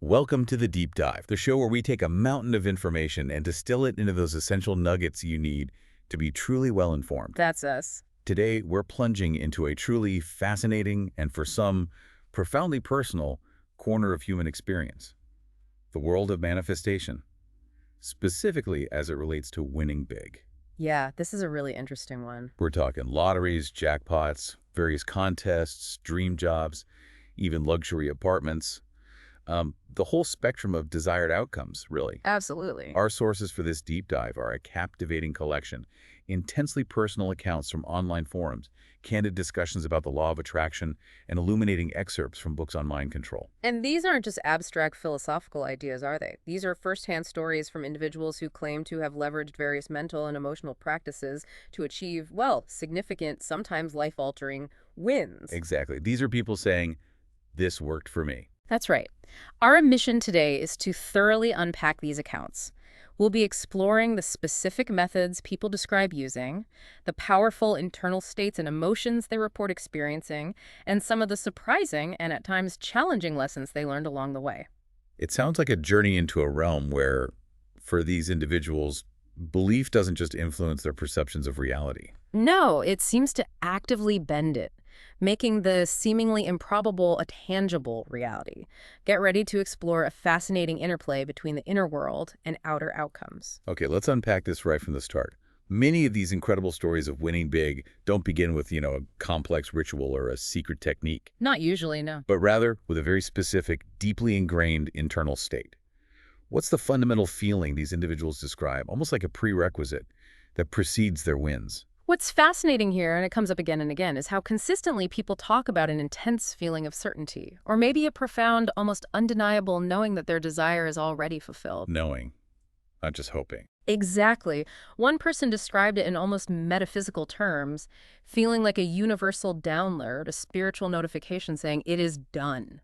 Welcome to The Deep Dive, the show where we take a mountain of information and distill it into those essential nuggets you need to be truly well-informed. That's us. Today, we're plunging into a truly fascinating and, for some, profoundly personal corner of human experience, the world of manifestation, specifically as it relates to winning big. Yeah, this is a really interesting one. We're talking lotteries, jackpots, various contests, dream jobs, even luxury apartments. The whole spectrum of desired outcomes, really. Absolutely. Our sources for this deep dive are a captivating collection, intensely personal accounts from online forums, candid discussions about the law of attraction, and illuminating excerpts from books on mind control. And these aren't just abstract philosophical ideas, are they? These are firsthand stories from individuals who claim to have leveraged various mental and emotional practices to achieve, well, significant, sometimes life-altering wins. Exactly. These are people saying, this worked for me. That's right. Our mission today is to thoroughly unpack these accounts. We'll be exploring the specific methods people describe using, the powerful internal states and emotions they report experiencing, and some of the surprising and at times challenging lessons they learned along the way. It sounds like a journey into a realm where, for these individuals, belief doesn't just influence their perceptions of reality. No, it seems to actively bend it, making the seemingly improbable a tangible reality. Get ready to explore a fascinating interplay between the inner world and outer outcomes. Okay, let's unpack this right from the start. Many of these incredible stories of winning big don't begin with, a complex ritual or a secret technique, Not usually, no. but rather with a very specific, deeply ingrained internal state. What's the fundamental feeling these individuals describe, almost like a prerequisite, that precedes their wins? What's fascinating here, and it comes up again and again, is how consistently people talk about an intense feeling of certainty, or maybe a profound, almost undeniable knowing that their desire is already fulfilled. Knowing, not just hoping. Exactly. One person described it in almost metaphysical terms, feeling like a universal download, a spiritual notification saying, it is done.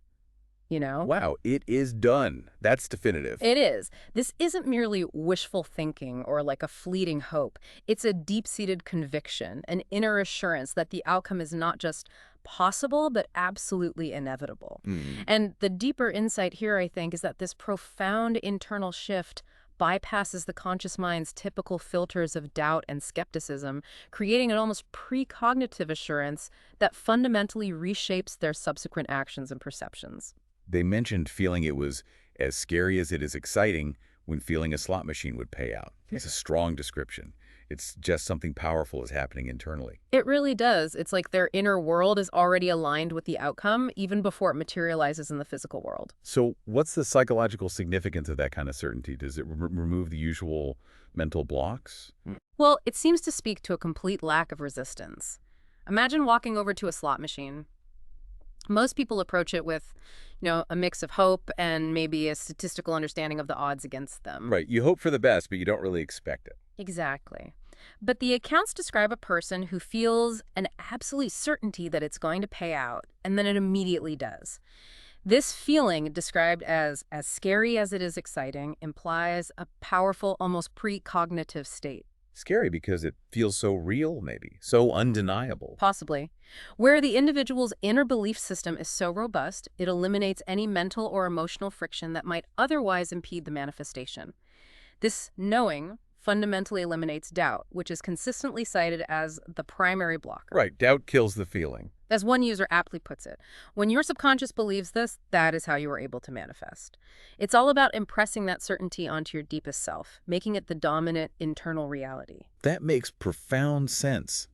Wow, it is done. That's definitive. It is. This isn't merely wishful thinking or like a fleeting hope. It's a deep-seated conviction, an inner assurance that the outcome is not just possible, but absolutely inevitable. And the deeper insight here, I think, is that this profound internal shift bypasses the conscious mind's typical filters of doubt and skepticism, creating an almost precognitive assurance that fundamentally reshapes their subsequent actions and perceptions. They mentioned feeling it was as scary as it is exciting when feeling a slot machine would pay out. It's a strong description. It's just something powerful is happening internally. It really does. It's like their inner world is already aligned with the outcome, even before it materializes in the physical world. So what's the psychological significance of that kind of certainty? Does it remove the usual mental blocks? Well, it seems to speak to a complete lack of resistance. Imagine walking over to a slot machine. Most people approach it with, a mix of hope and maybe a statistical understanding of the odds against them. Right. You hope for the best, but you don't really expect it. Exactly. But the accounts describe a person who feels an absolute certainty that it's going to pay out, and then it immediately does. This feeling, described as scary as it is exciting, implies a powerful, almost precognitive state. Scary because it feels so real, maybe, so undeniable. Possibly. Where the individual's inner belief system is so robust, it eliminates any mental or emotional friction that might otherwise impede the manifestation. This knowing fundamentally eliminates doubt, which is consistently cited as the primary blocker. Right. Doubt kills the feeling. As one user aptly puts it, when your subconscious believes this, that is how you are able to manifest. It's all about impressing that certainty onto your deepest self, making it the dominant internal reality. That makes profound sense.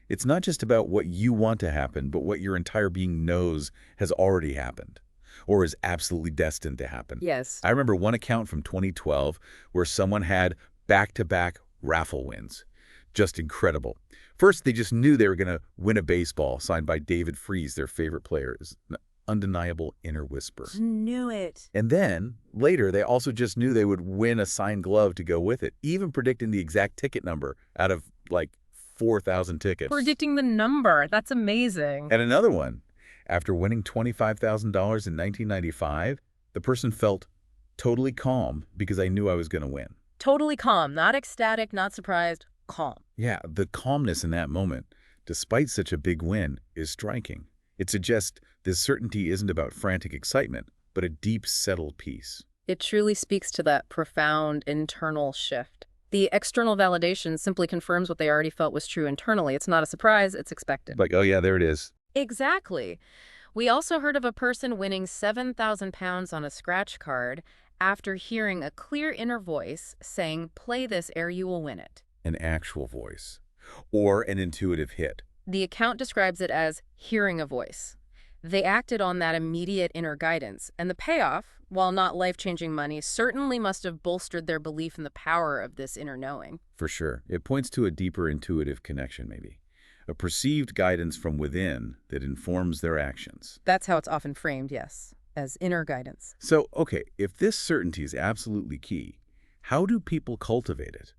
It's not just about what you want to happen, but what your entire being knows has already happened or is absolutely destined to happen. Yes. I remember one account from 2012 where someone had back-to-back raffle wins. Just incredible. First, they just knew they were going to win a baseball signed by David Freese, their favorite player. It's an undeniable inner whisper. Knew it. And then, later, they also just knew they would win a signed glove to go with it, even predicting the exact ticket number out of, 4,000 tickets. Predicting the number. That's amazing. And another one. After winning $25,000 in 1995, the person felt totally calm because I knew I was going to win. Totally calm. Not ecstatic, not surprised. Calm. Yeah, the calmness in that moment, despite such a big win, is striking. It suggests this certainty isn't about frantic excitement, but a deep, settled peace. It truly speaks to that profound internal shift. The external validation simply confirms what they already felt was true internally. It's not a surprise, it's expected. Like, oh yeah, there it is. Exactly. We also heard of a person winning 7,000 pounds on a scratch card after hearing a clear inner voice saying, "Play this ere you will win it." An actual voice. Or an intuitive hit. The account describes it as hearing a voice. They acted on that immediate inner guidance, and the payoff, while not life-changing money, certainly must have bolstered their belief in the power of this inner knowing. For sure. It points to a deeper intuitive connection, maybe. A perceived guidance from within that informs their actions. That's how it's often framed, yes, as inner guidance. So, okay, if this certainty is absolutely key, how do people cultivate it?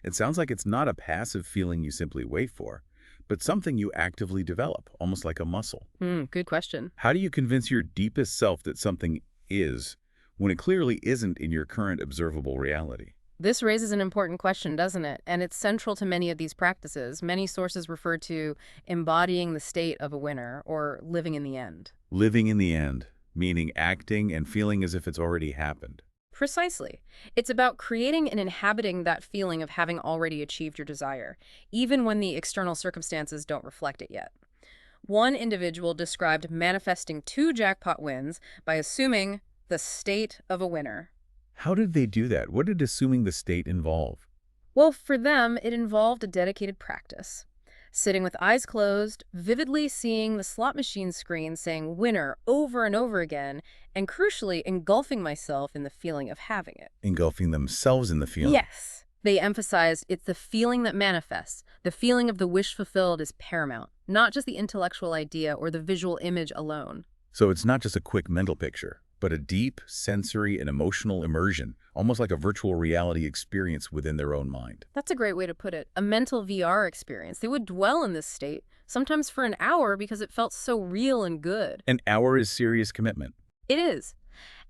It sounds like it's not a passive feeling you simply wait for, but something you actively develop, almost like a muscle. Good question. How do you convince your deepest self that something is when it clearly isn't in your current observable reality? This raises an important question, doesn't it? And it's central to many of these practices. Many sources refer to embodying the state of a winner or living in the end. Living in the end, meaning acting and feeling as if it's already happened. Precisely. It's about creating and inhabiting that feeling of having already achieved your desire, even when the external circumstances don't reflect it yet. One individual described manifesting 2 jackpot wins by assuming the state of a winner. How did they do that? What did assuming the state involve? Well, for them, it involved a dedicated practice. Sitting with eyes closed, vividly seeing the slot machine screen saying winner over and over again, and crucially, engulfing myself in the feeling of having it. Engulfing themselves in the feeling. Yes. They emphasized it's the feeling that manifests. The feeling of the wish fulfilled is paramount, not just the intellectual idea or the visual image alone. So it's not just a quick mental picture, but a deep sensory and emotional immersion, almost like a virtual reality experience within their own mind. That's a great way to put it. A mental VR experience. They would dwell in this state, sometimes for an hour because it felt so real and good. An hour is serious commitment. It is.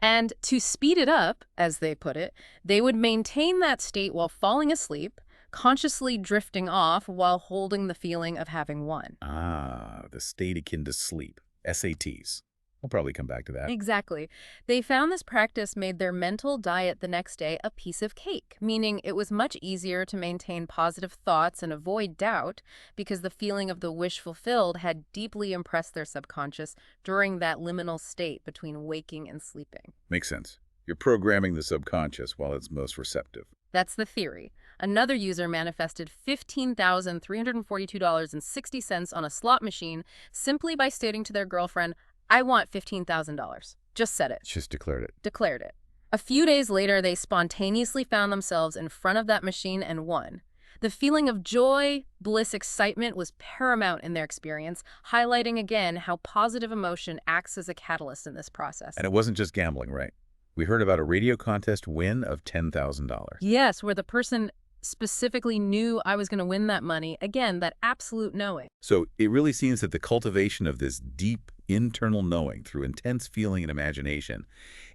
And to speed it up, as they put it, they would maintain that state while falling asleep, consciously drifting off while holding the feeling of having won. Ah, the state akin to sleep. SATs. We'll probably come back to that. Exactly. They found this practice made their mental diet the next day a piece of cake, meaning it was much easier to maintain positive thoughts and avoid doubt because the feeling of the wish fulfilled had deeply impressed their subconscious during that liminal state between waking and sleeping. Makes sense. You're programming the subconscious while it's most receptive. That's the theory. Another user manifested $15,342.60 on a slot machine simply by stating to their girlfriend, "I want $15,000. Just said it. Just declared it. Declared it. A few days later, they spontaneously found themselves in front of that machine and won. The feeling of joy, bliss, excitement was paramount in their experience, highlighting again how positive emotion acts as a catalyst in this process. And it wasn't just gambling, right? We heard about a radio contest win of $10,000. Yes, where the person specifically knew I was going to win that money. Again, that absolute knowing. So it really seems that the cultivation of this deep internal knowing through intense feeling and imagination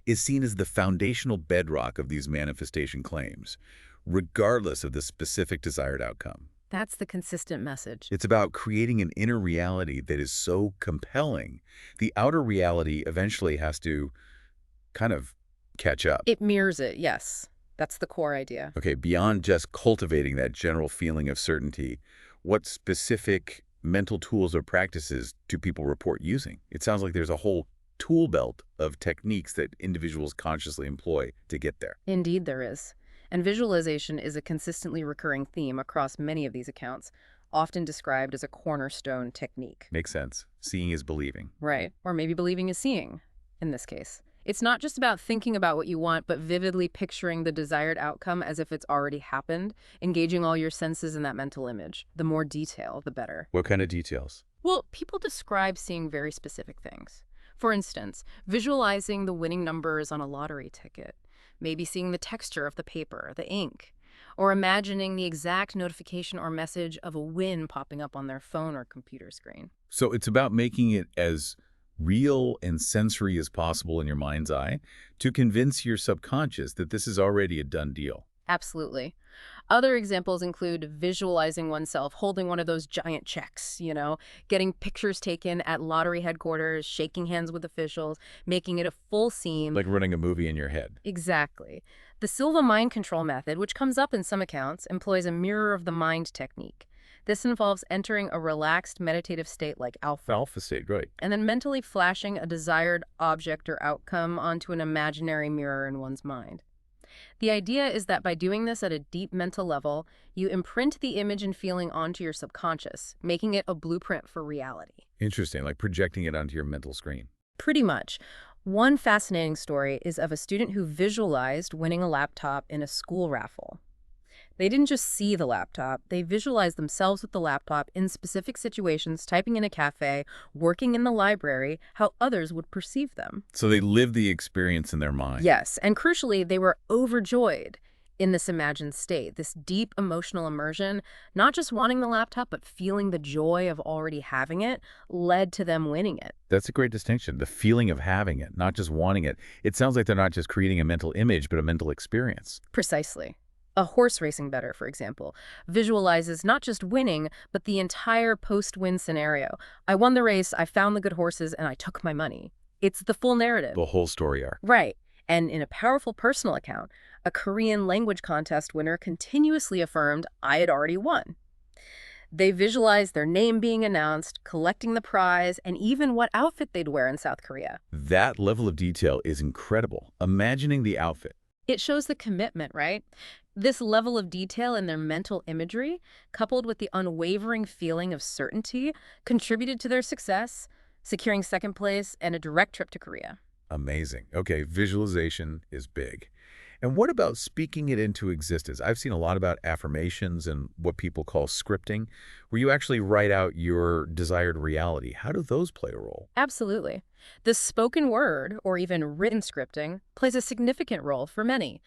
is seen as the foundational bedrock of these manifestation claims, regardless of the specific desired outcome. That's the consistent message. It's about creating an inner reality that is so compelling, the outer reality eventually has to kind of catch up. It mirrors it, yes. That's the core idea. Okay, beyond just cultivating that general feeling of certainty, what specific mental tools or practices do people report using? It sounds like there's a whole tool belt of techniques that individuals consciously employ to get there. Indeed, there is. And visualization is a consistently recurring theme across many of these accounts, often described as a cornerstone technique. Makes sense. Seeing is believing. Right. Or maybe believing is seeing, in this case. It's not just about thinking about what you want, but vividly picturing the desired outcome as if it's already happened, engaging all your senses in that mental image. The more detail, the better. What kind of details? Well, people describe seeing very specific things. For instance, visualizing the winning numbers on a lottery ticket, maybe seeing the texture of the paper, the ink, or imagining the exact notification or message of a win popping up on their phone or computer screen. So it's about making it as real and sensory as possible in your mind's eye to convince your subconscious that this is already a done deal. Absolutely. Other examples include visualizing oneself holding one of those giant checks, getting pictures taken at lottery headquarters, shaking hands with officials, making it a full scene. Like running a movie in your head. Exactly. The Silva mind control method, which comes up in some accounts, employs a mirror of the mind technique. This involves entering a relaxed meditative state like alpha, Alpha state, right. and then mentally flashing a desired object or outcome onto an imaginary mirror in one's mind. The idea is that by doing this at a deep mental level, you imprint the image and feeling onto your subconscious, making it a blueprint for reality. Interesting, like projecting it onto your mental screen. Pretty much. One fascinating story is of a student who visualized winning a laptop in a school raffle. They didn't just see the laptop, they visualized themselves with the laptop in specific situations, typing in a cafe, working in the library, how others would perceive them. So they live the experience in their mind. Yes, and crucially, they were overjoyed in this imagined state, this deep emotional immersion, not just wanting the laptop, but feeling the joy of already having it, led to them winning it. That's a great distinction. The feeling of having it, not just wanting it. It sounds like they're not just creating a mental image, but a mental experience. Precisely. A horse racing bettor, for example, visualizes not just winning, but the entire post-win scenario. I won the race, I found the good horses, and I took my money. It's the full narrative. The whole story arc. Right. And in a powerful personal account, a Korean language contest winner continuously affirmed, I had already won. They visualized their name being announced, collecting the prize, and even what outfit they'd wear in South Korea. That level of detail is incredible. Imagining the outfit. It shows the commitment, right? This level of detail in their mental imagery, coupled with the unwavering feeling of certainty, contributed to their success, securing second place and a direct trip to Korea. Amazing. Okay, visualization is big. And what about speaking it into existence? I've seen a lot about affirmations and what people call scripting, where you actually write out your desired reality. How do those play a role? Absolutely. The spoken word, or even written scripting, plays a significant role for many.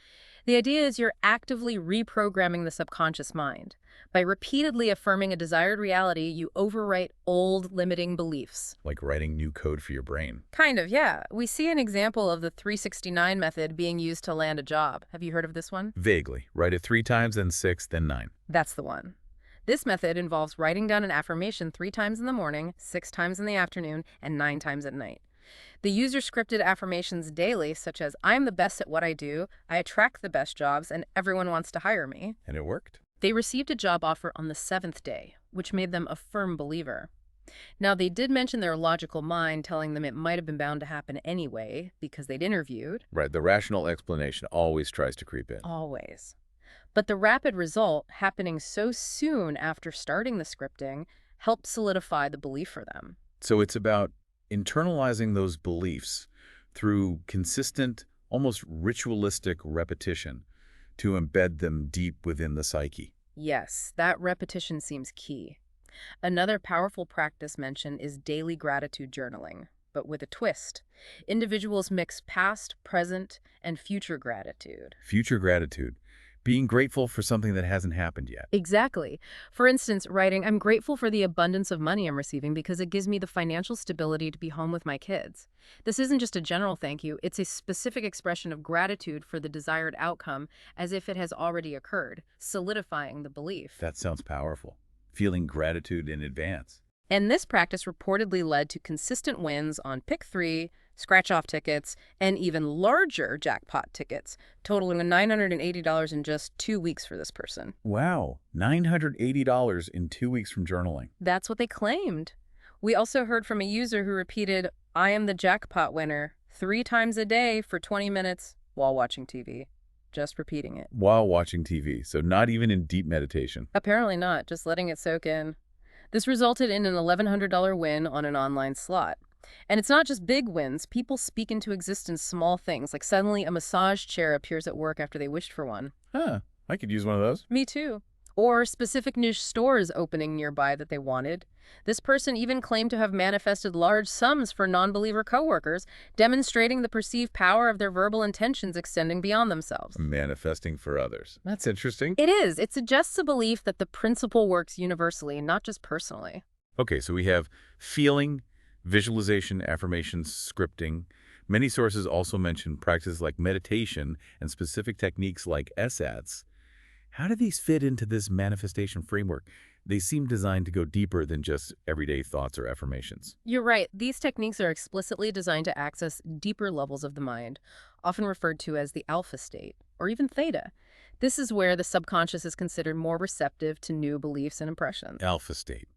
The idea is you're actively reprogramming the subconscious mind. By repeatedly affirming a desired reality, you overwrite old limiting beliefs. Like writing new code for your brain. Kind of, yeah. We see an example of the 369 method being used to land a job. Have you heard of this one? Vaguely. Write it 3 times, then 6, then 9. That's the one. This method involves writing down an affirmation 3 times in the morning, 6 times in the afternoon, and 9 times at night. The user scripted affirmations daily, such as, I am the best at what I do, I attract the best jobs, and everyone wants to hire me. And it worked. They received a job offer on the 7th day, which made them a firm believer. Now, they did mention their logical mind telling them it might have been bound to happen anyway, because they'd interviewed. Right, the rational explanation always tries to creep in. Always. But the rapid result, happening so soon after starting the scripting, helped solidify the belief for them. So it's about internalizing those beliefs through consistent, almost ritualistic repetition to embed them deep within the psyche. Yes, that repetition seems key. Another powerful practice mentioned is daily gratitude journaling, but with a twist. Individuals mix past, present, and future gratitude. Future gratitude. Being grateful for something that hasn't happened yet. Exactly. For instance, writing, I'm grateful for the abundance of money I'm receiving because it gives me the financial stability to be home with my kids. This isn't just a general thank you, it's a specific expression of gratitude for the desired outcome as if it has already occurred, solidifying the belief. That sounds powerful. Feeling gratitude in advance. And this practice reportedly led to consistent wins on Pick 3, scratch-off tickets, and even larger jackpot tickets, totaling $980 in just 2 weeks for this person. Wow, $980 in 2 weeks from journaling. That's what they claimed. We also heard from a user who repeated, I am the jackpot winner, 3 times a day for 20 minutes while watching TV. Just repeating it. While watching TV, so not even in deep meditation. Apparently not, just letting it soak in. This resulted in an $1,100 win on an online slot. And it's not just big wins. People speak into existence small things, like suddenly a massage chair appears at work after they wished for one. Huh, I could use one of those. Me too. Or specific niche stores opening nearby that they wanted. This person even claimed to have manifested large sums for non-believer coworkers, demonstrating the perceived power of their verbal intentions extending beyond themselves. Manifesting for others. That's interesting. It is. It suggests a belief that the principle works universally, not just personally. Okay, so we have feeling, visualization, affirmations, scripting. Many sources also mention practices like meditation and specific techniques like SATs. How do these fit into this manifestation framework? They seem designed to go deeper than just everyday thoughts or affirmations. You're right. These techniques are explicitly designed to access deeper levels of the mind, often referred to as the alpha state, or even theta. This is where the subconscious is considered more receptive to new beliefs and impressions. Alpha state.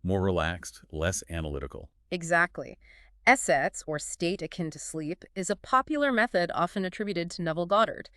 More relaxed, less analytical. Exactly. Essets, or state akin to sleep, is a popular method often attributed to Neville Goddard.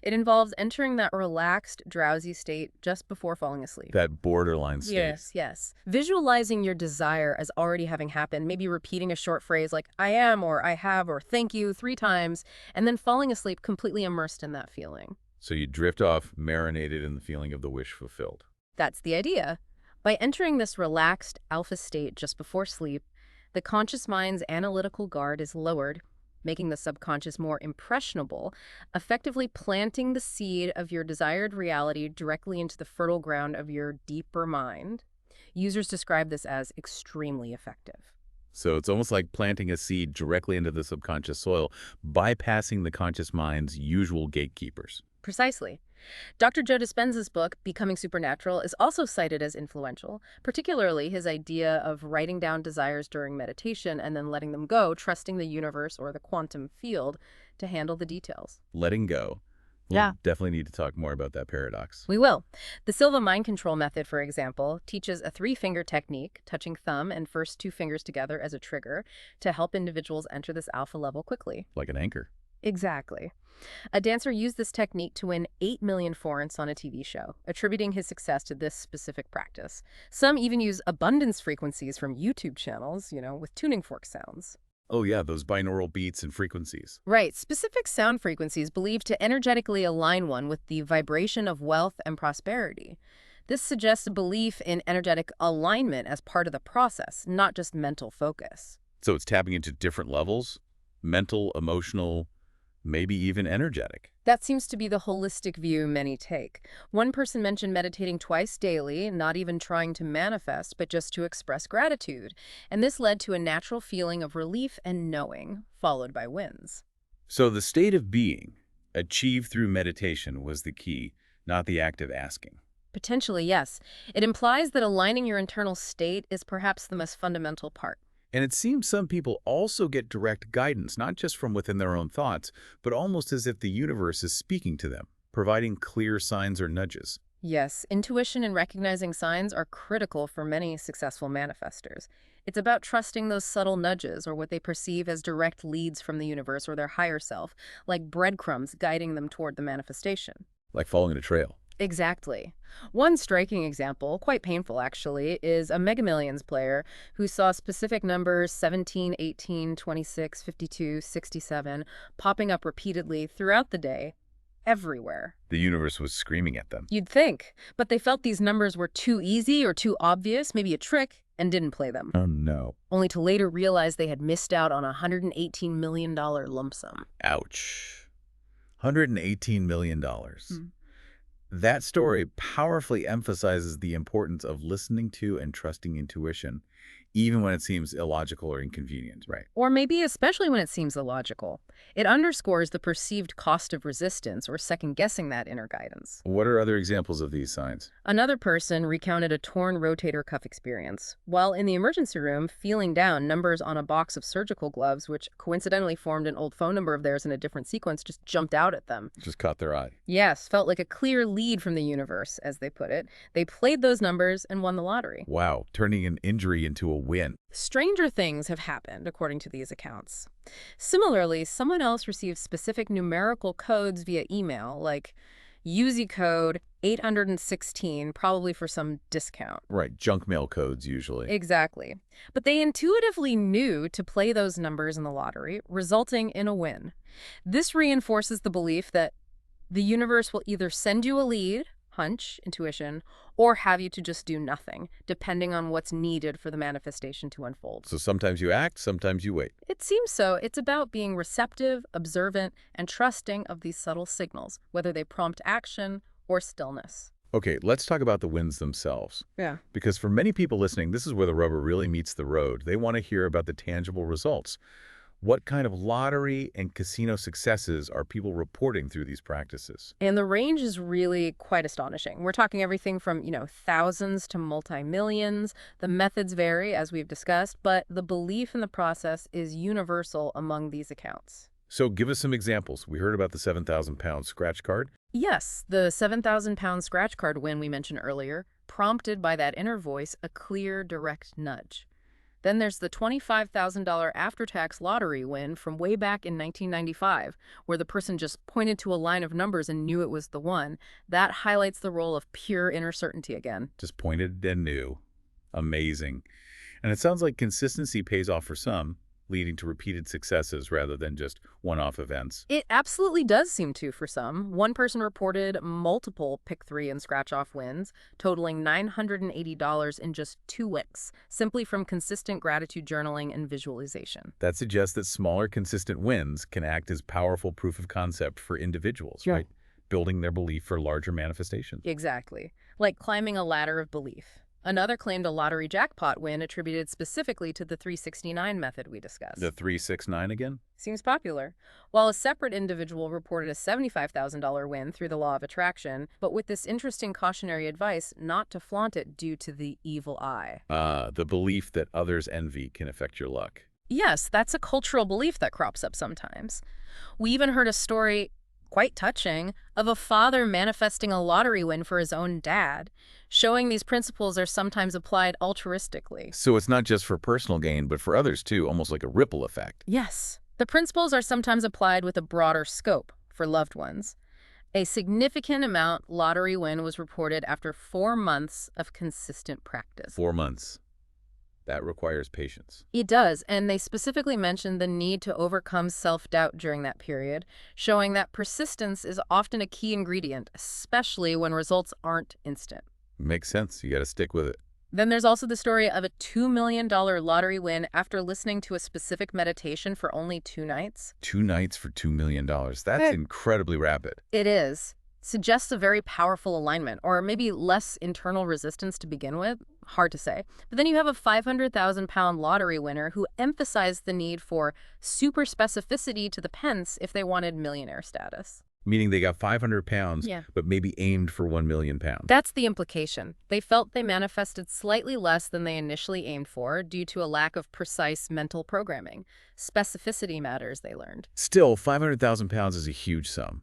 It involves entering that relaxed, drowsy state just before falling asleep. That borderline state. Yes. Visualizing your desire as already having happened, maybe repeating a short phrase like I am or I have or thank you 3 times, and then falling asleep completely immersed in that feeling. So you drift off, marinated in the feeling of the wish fulfilled. That's the idea. By entering this relaxed alpha state just before sleep, the conscious mind's analytical guard is lowered, making the subconscious more impressionable, effectively planting the seed of your desired reality directly into the fertile ground of your deeper mind. Users describe this as extremely effective. So it's almost like planting a seed directly into the subconscious soil, bypassing the conscious mind's usual gatekeepers. Precisely. Dr. Joe Dispenza's book, Becoming Supernatural, is also cited as influential, particularly his idea of writing down desires during meditation and then letting them go, trusting the universe or the quantum field to handle the details. Letting go. We'll definitely need to talk more about that paradox. We will. The Silva mind control method, for example, teaches a 3-finger technique, touching thumb and first 2 fingers together as a trigger, to help individuals enter this alpha level quickly. Like an anchor. Exactly. A dancer used this technique to win 8 million forints on a TV show, attributing his success to this specific practice. Some even use abundance frequencies from YouTube channels, with tuning fork sounds. Oh yeah, those binaural beats and frequencies. Right, specific sound frequencies believed to energetically align one with the vibration of wealth and prosperity. This suggests a belief in energetic alignment as part of the process, not just mental focus. So it's tapping into different levels? Mental, emotional, maybe even energetic. That seems to be the holistic view many take. One person mentioned meditating twice daily, not even trying to manifest, but just to express gratitude. And this led to a natural feeling of relief and knowing, followed by wins. So the state of being, achieved through meditation, was the key, not the act of asking. Potentially, yes. It implies that aligning your internal state is perhaps the most fundamental part. And it seems some people also get direct guidance, not just from within their own thoughts, but almost as if the universe is speaking to them, providing clear signs or nudges. Yes, intuition and recognizing signs are critical for many successful manifestors. It's about trusting those subtle nudges or what they perceive as direct leads from the universe or their higher self, like breadcrumbs guiding them toward the manifestation. Like following a trail. Exactly. One striking example, quite painful actually, is a Mega Millions player who saw specific numbers 17, 18, 26, 52, 67 popping up repeatedly throughout the day, everywhere. The universe was screaming at them. You'd think, but they felt these numbers were too easy or too obvious, maybe a trick, and didn't play them. Oh no. Only to later realize they had missed out on a $118 million lump sum. Ouch. $118 million. That story powerfully emphasizes the importance of listening to and trusting intuition, even when it seems illogical or inconvenient, right? Or maybe especially when it seems illogical. It underscores the perceived cost of resistance or second-guessing that inner guidance. What are other examples of these signs? Another person recounted a torn rotator cuff experience. While in the emergency room, feeling down, numbers on a box of surgical gloves, which coincidentally formed an old phone number of theirs in a different sequence, just jumped out at them. Just caught their eye. Yes, felt like a clear lead from the universe, as they put it. They played those numbers and won the lottery. Wow, turning an injury into a win. Stranger things have happened, according to these accounts. Similarly, someone else received specific numerical codes via email, like UZ code 816, probably for some discount. Right, junk mail codes usually. Exactly. But they intuitively knew to play those numbers in the lottery, resulting in a win. This reinforces the belief that the universe will either send you a lead, hunch, intuition, or have you to just do nothing, depending on what's needed for the manifestation to unfold. So sometimes you act, sometimes you wait. It seems so. It's about being receptive, observant, and trusting of these subtle signals, whether they prompt action or stillness. Okay, let's talk about the wins themselves. Yeah. Because for many people listening, this is where the rubber really meets the road. They want to hear about the tangible results. What kind of lottery and casino successes are people reporting through these practices? And the range is really quite astonishing. We're talking everything from, thousands to multi-millions. The methods vary, as we've discussed, but the belief in the process is universal among these accounts. So give us some examples. We heard about the 7,000-pound scratch card. Yes, the 7,000-pound scratch card win we mentioned earlier, prompted by that inner voice, a clear, direct nudge. Then there's the $25,000 after-tax lottery win from way back in 1995, where the person just pointed to a line of numbers and knew it was the one. That highlights the role of pure inner certainty again. Just pointed and knew. Amazing. And it sounds like consistency pays off for some, leading to repeated successes rather than just one-off events. It absolutely does seem to for some. One person reported multiple pick 3 and scratch-off wins, totaling $980 in just 2 weeks, simply from consistent gratitude journaling and visualization. That suggests that smaller, consistent wins can act as powerful proof of concept for individuals, Yeah. right? Building their belief for larger manifestations. Exactly. Like climbing a ladder of belief. Another claimed a lottery jackpot win attributed specifically to the 369 method we discussed. The 369 again? Seems popular. While a separate individual reported a $75,000 win through the law of attraction, but with this interesting cautionary advice not to flaunt it due to the evil eye. The belief that others' envy can affect your luck. Yes, that's a cultural belief that crops up sometimes. We even heard a story, quite touching, of a father manifesting a lottery win for his own dad, showing these principles are sometimes applied altruistically. So it's not just for personal gain, but for others too, almost like a ripple effect. Yes, the principles are sometimes applied with a broader scope for loved ones. A significant amount lottery win was reported after 4 months of consistent practice. 4 months. That requires patience. It does, and they specifically mentioned the need to overcome self-doubt during that period, showing that persistence is often a key ingredient, especially when results aren't instant. Makes sense. You got to stick with it. Then there's also the story of a $2 million lottery win after listening to a specific meditation for only 2 nights. 2 nights for $2 million. That's incredibly rapid. It is. Suggests a very powerful alignment, or maybe less internal resistance to begin with. Hard to say. But then you have a 500,000-pound lottery winner who emphasized the need for super specificity to the pence if they wanted millionaire status. Meaning they got 500 pounds, Yeah. but maybe aimed for 1 million pounds. That's the implication. They felt they manifested slightly less than they initially aimed for due to a lack of precise mental programming. Specificity matters, they learned. Still, 500,000 pounds is a huge sum.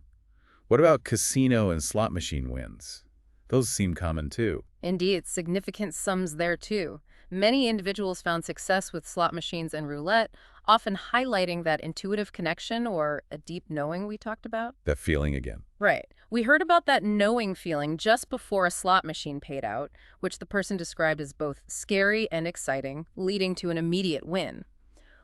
What about casino and slot machine wins? Those seem common too. Indeed, significant sums there too. Many individuals found success with slot machines and roulette, often highlighting that intuitive connection or a deep knowing we talked about. That feeling again. Right. We heard about that knowing feeling just before a slot machine paid out, which the person described as both scary and exciting, leading to an immediate win.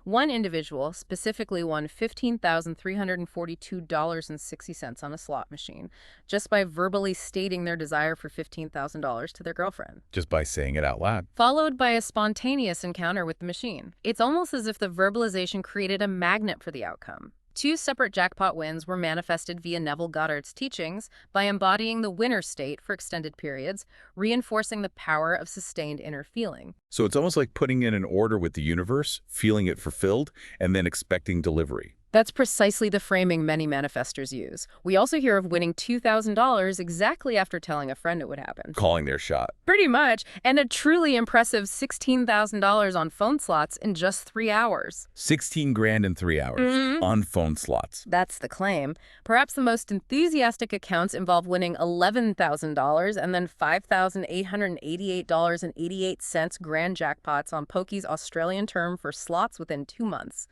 One individual specifically won $15,342.60 on a slot machine, just by verbally stating their desire for $15,000 to their girlfriend. Just by saying it out loud. Followed by a spontaneous encounter with the machine. It's almost as if the verbalization created a magnet for the outcome. 2 separate jackpot wins were manifested via Neville Goddard's teachings by embodying the winner state for extended periods, reinforcing the power of sustained inner feeling. So it's almost like putting in an order with the universe, feeling it fulfilled, and then expecting delivery. That's precisely the framing many manifestors use. We also hear of winning $2,000 exactly after telling a friend it would happen. Calling their shot. Pretty much, and a truly impressive $16,000 on phone slots in just 3 hours. 16 grand in 3 hours on phone slots. That's the claim. Perhaps the most enthusiastic accounts involve winning $11,000 and then $5,888.88 grand jackpots on Pokey's Australian term for slots within 2 months.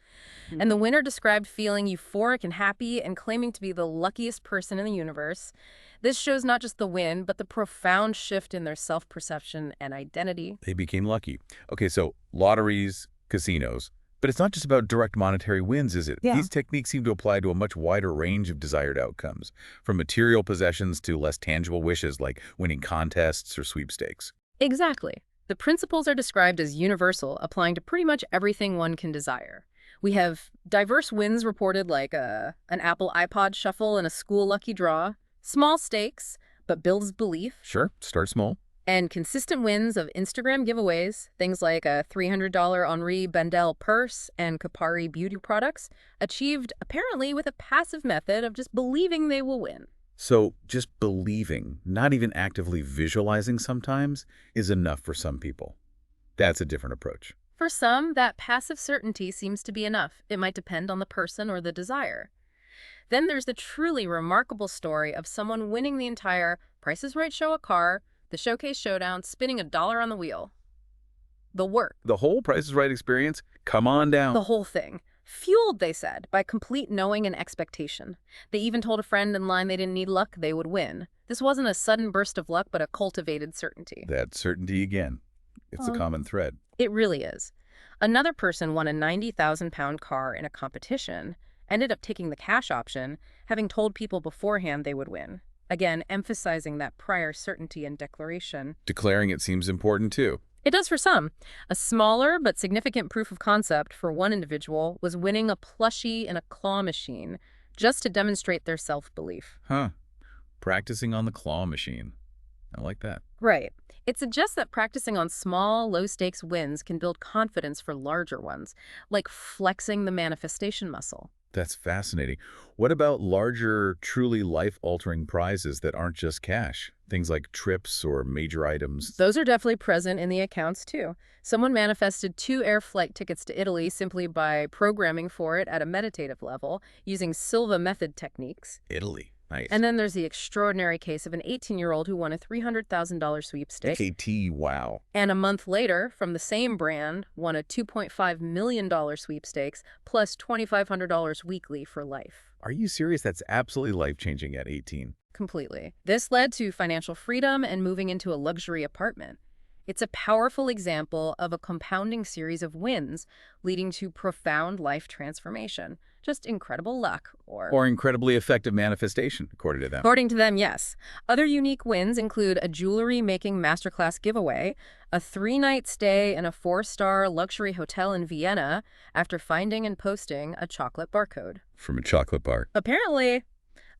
And the winner described feeling euphoric and happy and claiming to be the luckiest person in the universe. This shows not just the win, but the profound shift in their self-perception and identity. They became lucky. Okay, so lotteries, casinos. But it's not just about direct monetary wins, is it? Yeah. These techniques seem to apply to a much wider range of desired outcomes, from material possessions to less tangible wishes like winning contests or sweepstakes. Exactly. The principles are described as universal, applying to pretty much everything one can desire. We have diverse wins reported like an Apple iPod shuffle and a school lucky draw. Small stakes, but builds belief. Sure, start small. And consistent wins of Instagram giveaways, things like a $300 Henri Bendel purse and Kapari beauty products, achieved apparently with a passive method of just believing they will win. So just believing, not even actively visualizing sometimes, is enough for some people. That's a different approach. For some, that passive certainty seems to be enough. It might depend on the person or the desire. Then there's the truly remarkable story of someone winning the entire Price is Right show a car, the Showcase Showdown, spinning $1 on the wheel. The work. The whole Price is Right experience? Come on down. The whole thing. Fueled, they said, by complete knowing and expectation. They even told a friend in line they didn't need luck, they would win. This wasn't a sudden burst of luck, but a cultivated certainty. That certainty again. It's a common thread. It really is. Another person won a 90,000-pound car in a competition, ended up taking the cash option, having told people beforehand they would win. Again, emphasizing that prior certainty and declaration. Declaring it seems important too. It does for some. A smaller but significant proof of concept for one individual was winning a plushie in a claw machine just to demonstrate their self-belief. Huh. Practicing on the claw machine. I like that. Right. It suggests that practicing on small, low-stakes wins can build confidence for larger ones, like flexing the manifestation muscle. That's fascinating. What about larger, truly life-altering prizes that aren't just cash? Things like trips or major items? Those are definitely present in the accounts, too. Someone manifested 2 air flight tickets to Italy simply by programming for it at a meditative level, using Silva method techniques. Italy. Nice. And then there's the extraordinary case of an 18-year-old who won a $300,000 sweepstakes. KT, wow. And a month later, from the same brand, won a $2.5 million sweepstakes plus $2,500 weekly for life. Are you serious? That's absolutely life-changing at 18. Completely. This led to financial freedom and moving into a luxury apartment. It's a powerful example of a compounding series of wins leading to profound life transformation. Just incredible luck, Or incredibly effective manifestation, according to them. According to them, yes. Other unique wins include a jewelry-making masterclass giveaway, a 3-night stay in a 4-star luxury hotel in Vienna after finding and posting a chocolate barcode. From a chocolate bar. Apparently,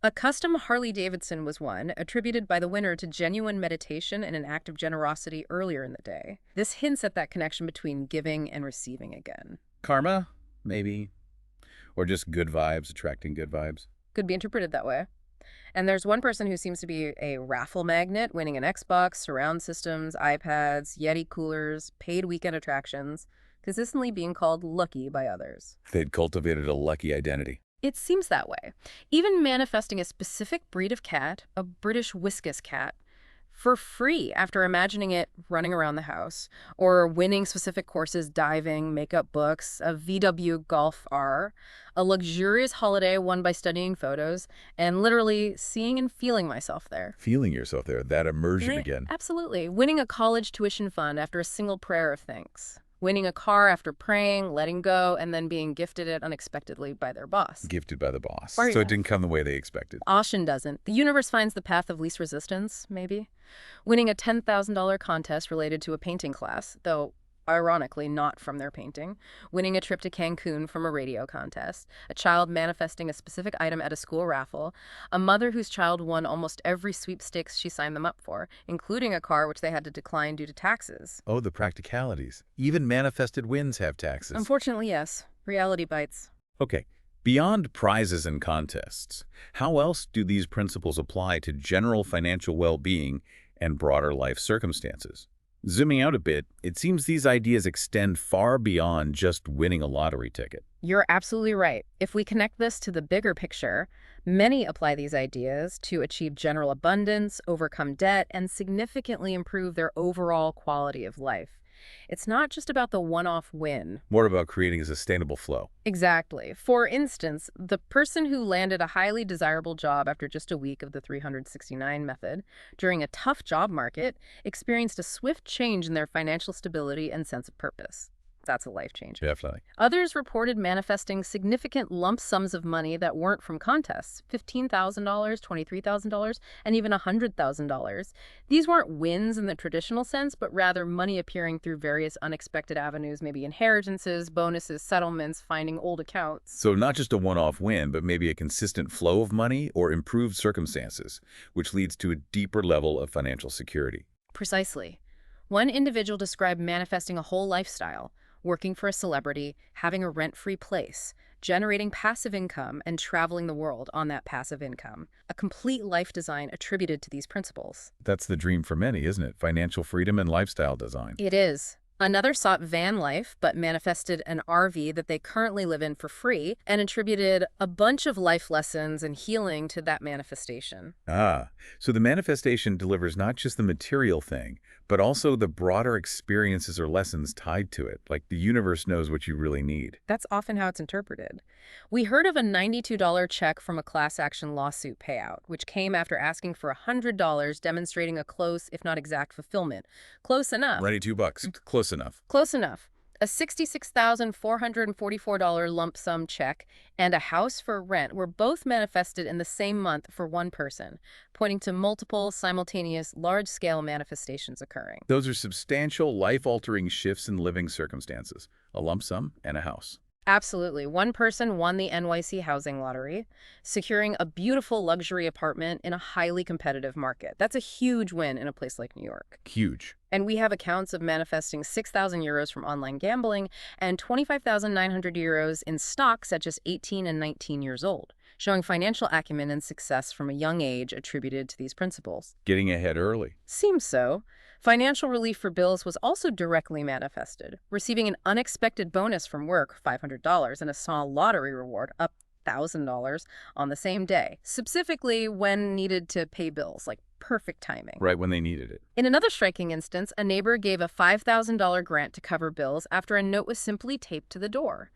a custom Harley-Davidson was one, attributed by the winner to genuine meditation and an act of generosity earlier in the day. This hints at that connection between giving and receiving again. Karma? Maybe. Or just good vibes, attracting good vibes. Could be interpreted that way. And there's one person who seems to be a raffle magnet, winning an Xbox, surround systems, iPads, Yeti coolers, paid weekend attractions, consistently being called lucky by others. They'd cultivated a lucky identity. It seems that way. Even manifesting a specific breed of cat, a British Whiskas cat, for free after imagining it running around the house, or winning specific courses, diving, makeup books, a VW Golf R, a luxurious holiday won by studying photos, and literally seeing and feeling myself there. Feeling yourself there, that immersion again. Absolutely. Winning a college tuition fund after a single prayer of thanks. Winning a car after praying, letting go, and then being gifted it unexpectedly by their boss. Gifted by the boss. Or, So it didn't come the way they expected. Often doesn't. The universe finds the path of least resistance, maybe. Winning a $10,000 contest related to a painting class, though ironically not from their painting. Winning a trip to Cancun from a radio contest. A child manifesting a specific item at a school raffle. A mother whose child won almost every sweepstakes she signed them up for, including a car which they had to decline due to taxes. Oh, the practicalities. Even manifested wins have taxes. Unfortunately, yes. Reality bites. Okay. Beyond prizes and contests, how else do these principles apply to general financial well-being and broader life circumstances? Zooming out a bit, it seems these ideas extend far beyond just winning a lottery ticket. You're absolutely right. If we connect this to the bigger picture, many apply these ideas to achieve general abundance, overcome debt, and significantly improve their overall quality of life. It's not just about the one-off win. More about creating a sustainable flow. Exactly. For instance, the person who landed a highly desirable job after just a week of the 369 method during a tough job market experienced a swift change in their financial stability and sense of purpose. That's a life change. Definitely. Others reported manifesting significant lump sums of money that weren't from contests, $15,000, $23,000, and even $100,000. These weren't wins in the traditional sense, but rather money appearing through various unexpected avenues, maybe inheritances, bonuses, settlements, finding old accounts. So not just a one-off win, but maybe a consistent flow of money or improved circumstances, which leads to a deeper level of financial security. Precisely. One individual described manifesting a whole lifestyle, working for a celebrity, having a rent-free place, generating passive income, and traveling the world on that passive income. A complete life design attributed to these principles. That's the dream for many, isn't it? Financial freedom and lifestyle design. It is. Another sought van life, but manifested an RV that they currently live in for free and attributed a bunch of life lessons and healing to that manifestation. Ah, so the manifestation delivers not just the material thing, but also the broader experiences or lessons tied to it, like the universe knows what you really need. That's often how it's interpreted. We heard of a $92 check from a class action lawsuit payout, which came after asking for $100, demonstrating a close, if not exact, fulfillment. Close enough. Ready, $2. Close enough. Close enough. A $66,444 lump sum check and a house for rent were both manifested in the same month for one person, pointing to multiple, simultaneous, large-scale manifestations occurring. Those are substantial, life-altering shifts in living circumstances. A lump sum and a house. Absolutely. One person won the NYC housing lottery, securing a beautiful luxury apartment in a highly competitive market. That's a huge win in a place like New York. Huge. And we have accounts of manifesting 6,000 euros from online gambling and 25,900 euros in stocks at just 18 and 19 years old, showing financial acumen and success from a young age attributed to these principles. Getting ahead early. Seems so. Financial relief for Bills was also directly manifested, receiving an unexpected bonus from work, $500, and a small lottery reward, up $1,000, on the same day, specifically when needed to pay bills, like perfect timing. Right when they needed it. In another striking instance, a neighbor gave a $5,000 grant to cover bills after a note was simply taped to the door.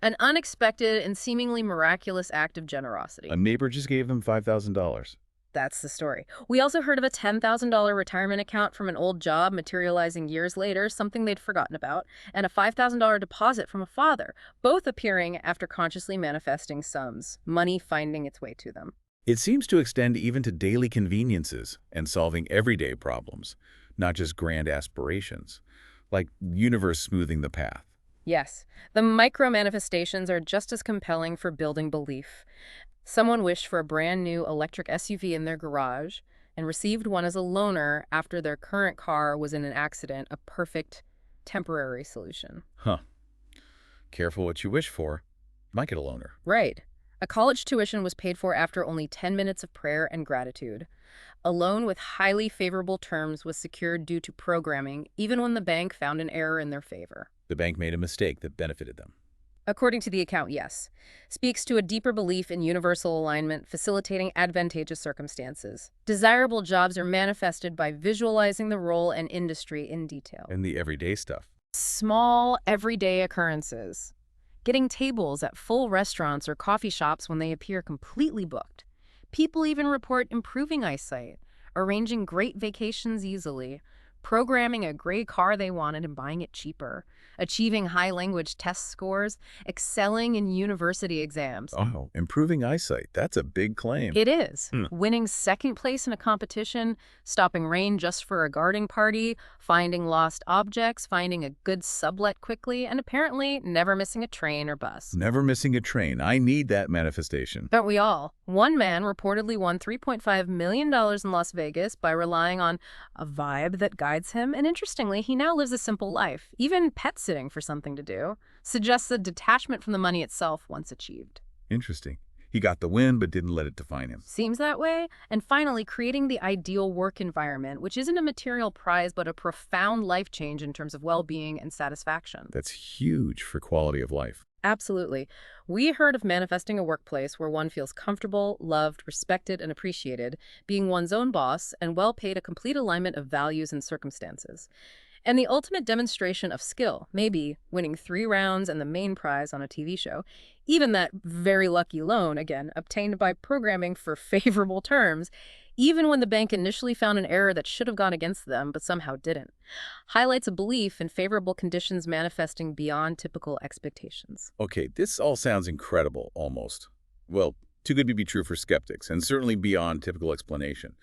An unexpected and seemingly miraculous act of generosity. A neighbor just gave them $5,000. That's the story. We also heard of a $10,000 retirement account from an old job materializing years later, something they'd forgotten about, and a $5,000 deposit from a father, both appearing after consciously manifesting sums, money finding its way to them. It seems to extend even to daily conveniences and solving everyday problems, not just grand aspirations, like universe smoothing the path. Yes, the micro-manifestations are just as compelling for building belief. Someone wished for a brand new electric SUV in their garage and received one as a loaner after their current car was in an accident, a perfect temporary solution. Huh. Careful what you wish for. Might get a loaner. Right. A college tuition was paid for after only 10 minutes of prayer and gratitude. A loan with highly favorable terms was secured due to programming, even when the bank found an error in their favor. The bank made a mistake that benefited them. According to the account, yes. Speaks to a deeper belief in universal alignment, facilitating advantageous circumstances. Desirable jobs are manifested by visualizing the role and industry in detail. And the everyday stuff. Small, everyday occurrences. Getting tables at full restaurants or coffee shops when they appear completely booked. People even report improving eyesight, arranging great vacations easily, programming a gray car they wanted and buying it cheaper, achieving high language test scores, excelling in university exams. Oh, improving eyesight. That's a big claim. It is. Winning second place in a competition, stopping rain just for a garden party, finding lost objects, finding a good sublet quickly, and apparently never missing a train or bus. Never missing a train. I need that manifestation. Don't we all? One man reportedly won $3.5 million in Las Vegas by relying on a vibe that guides him, and interestingly, he now lives a simple life. Even pet sitting for something to do suggests a detachment from the money itself once achieved. Interesting. He got the win, but didn't let it define him. Seems that way. And finally, creating the ideal work environment, which isn't a material prize, but a profound life change in terms of well-being and satisfaction. That's huge for quality of life. Absolutely. We heard of manifesting a workplace where one feels comfortable, loved, respected, and appreciated, being one's own boss, and well paid, a complete alignment of values and circumstances. And the ultimate demonstration of skill, maybe winning 3 rounds and the main prize on a TV show. Even that very lucky loan, again, obtained by programming for favorable terms, even when the bank initially found an error that should have gone against them but somehow didn't, highlights a belief in favorable conditions manifesting beyond typical expectations. Okay, this all sounds incredible, almost. Well, too good to be true for skeptics, and certainly beyond typical explanation.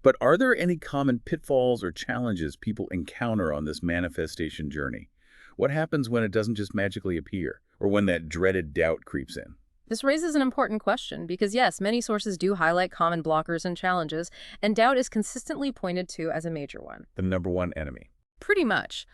But are there any common pitfalls or challenges people encounter on this manifestation journey? What happens when it doesn't just magically appear, or when that dreaded doubt creeps in? This raises an important question because, yes, many sources do highlight common blockers and challenges, and doubt is consistently pointed to as a major one. The number one enemy. Pretty much.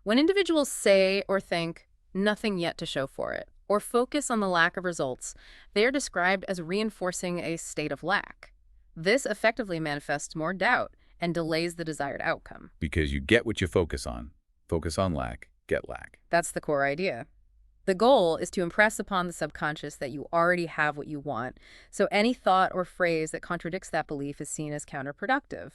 When individuals say or think, nothing yet to show for it, or focus on the lack of results, they are described as reinforcing a state of lack. This effectively manifests more doubt and delays the desired outcome. Because you get what you focus on. Focus on lack, get lack. That's the core idea. The goal is to impress upon the subconscious that you already have what you want, so any thought or phrase that contradicts that belief is seen as counterproductive.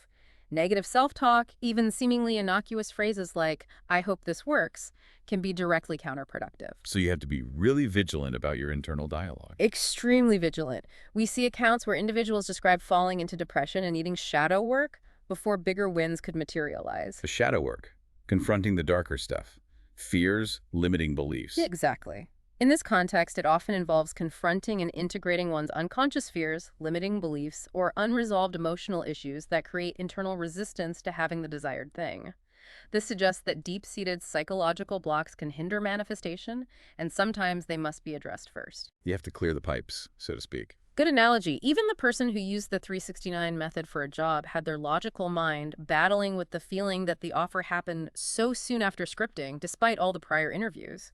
Negative self-talk, even seemingly innocuous phrases like, "I hope this works," can be directly counterproductive. So you have to be really vigilant about your internal dialogue. Extremely vigilant. We see accounts where individuals describe falling into depression and needing shadow work before bigger wins could materialize. The shadow work, confronting the darker stuff. Fears, limiting beliefs. Exactly. In this context, it often involves confronting and integrating one's unconscious fears, limiting beliefs, or unresolved emotional issues that create internal resistance to having the desired thing. This suggests that deep-seated psychological blocks can hinder manifestation, and sometimes they must be addressed first. You have to clear the pipes, so to speak. Good analogy. Even the person who used the 369 method for a job had their logical mind battling with the feeling that the offer happened so soon after scripting, despite all the prior interviews.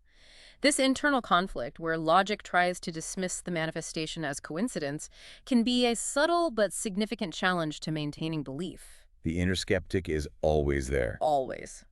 This internal conflict, where logic tries to dismiss the manifestation as coincidence, can be a subtle but significant challenge to maintaining belief. The inner skeptic is always there. Always.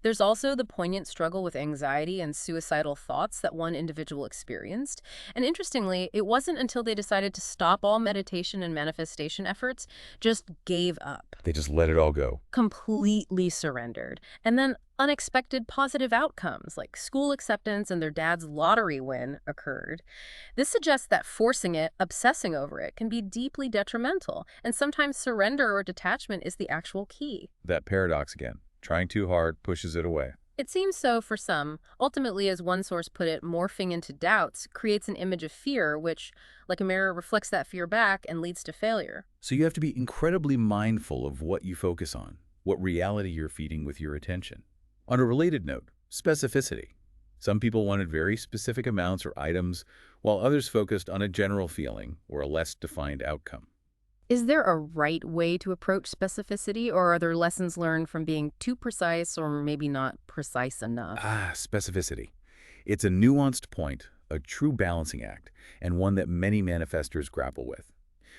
There's also the poignant struggle with anxiety and suicidal thoughts that one individual experienced. And interestingly, it wasn't until they decided to stop all meditation and manifestation efforts, just gave up. They just let it all go. Completely surrendered. And then unexpected positive outcomes, like school acceptance and their dad's lottery win, occurred. This suggests that forcing it, obsessing over it, can be deeply detrimental. And sometimes surrender or detachment is the actual key. That paradox again. Trying too hard pushes it away. It seems so for some. Ultimately, as one source put it, morphing into doubts creates an image of fear, which, like a mirror, reflects that fear back and leads to failure. So you have to be incredibly mindful of what you focus on, what reality you're feeding with your attention. On a related note, specificity. Some people wanted very specific amounts or items, while others focused on a general feeling or a less defined outcome. Is there a right way to approach specificity, or are there lessons learned from being too precise or maybe not precise enough? Specificity. It's a nuanced point, a true balancing act, and one that many manifestors grapple with.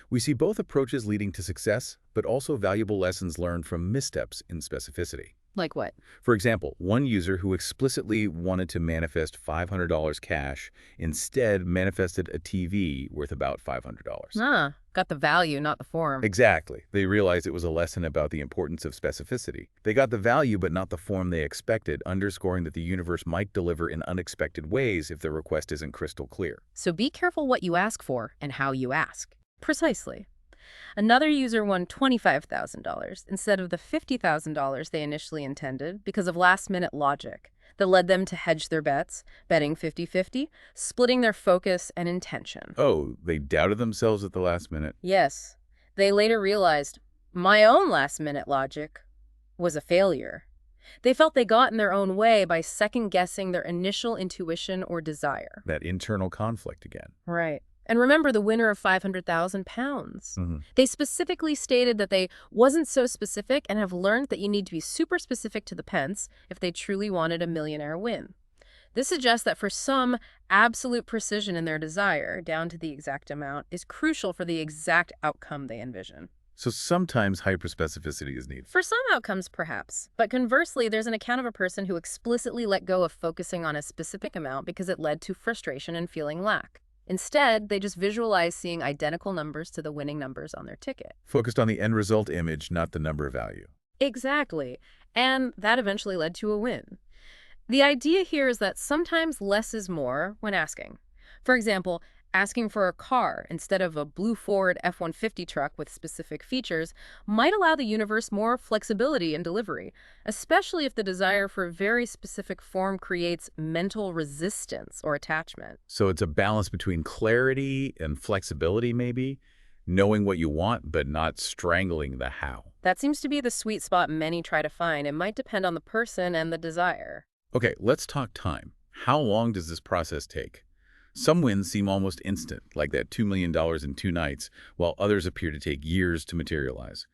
We see both approaches leading to success, but also valuable lessons learned from missteps in specificity. Like what? For example, one user who explicitly wanted to manifest $500 cash instead manifested a TV worth about $500. Got the value, not the form. Exactly. They realized it was a lesson about the importance of specificity. They got the value but not the form they expected, underscoring that the universe might deliver in unexpected ways if the request isn't crystal clear. So be careful what you ask for and how you ask. Precisely. Another user won $25,000 instead of the $50,000 they initially intended because of last-minute logic that led them to hedge their bets, betting 50-50, splitting their focus and intention. Oh, they doubted themselves at the last minute. Yes. They later realized, my own last-minute logic was a failure. They felt they got in their own way by second-guessing their initial intuition or desire. That internal conflict again. Right. And remember the winner of £500,000. Mm-hmm. They specifically stated that they wasn't so specific and have learned that you need to be super specific to the pence if they truly wanted a millionaire win. This suggests that for some, absolute precision in their desire, down to the exact amount, is crucial for the exact outcome they envision. So sometimes hyperspecificity is needed. For some outcomes, perhaps. But conversely, there's an account of a person who explicitly let go of focusing on a specific amount because it led to frustration and feeling lack. Instead, they just visualize seeing identical numbers to the winning numbers on their ticket. Focused on the end result image, not the number value. Exactly. And that eventually led to a win. The idea here is that sometimes less is more when asking. For example, asking for a car instead of a blue Ford F-150 truck with specific features might allow the universe more flexibility in delivery, especially if the desire for a very specific form creates mental resistance or attachment. So it's a balance between clarity and flexibility, maybe, knowing what you want but not strangling the how. That seems to be the sweet spot many try to find. It might depend on the person and the desire. Okay, let's talk time. How long does this process take? Some wins seem almost instant, like that $2 million in 2 nights, while others appear to take years to materialize.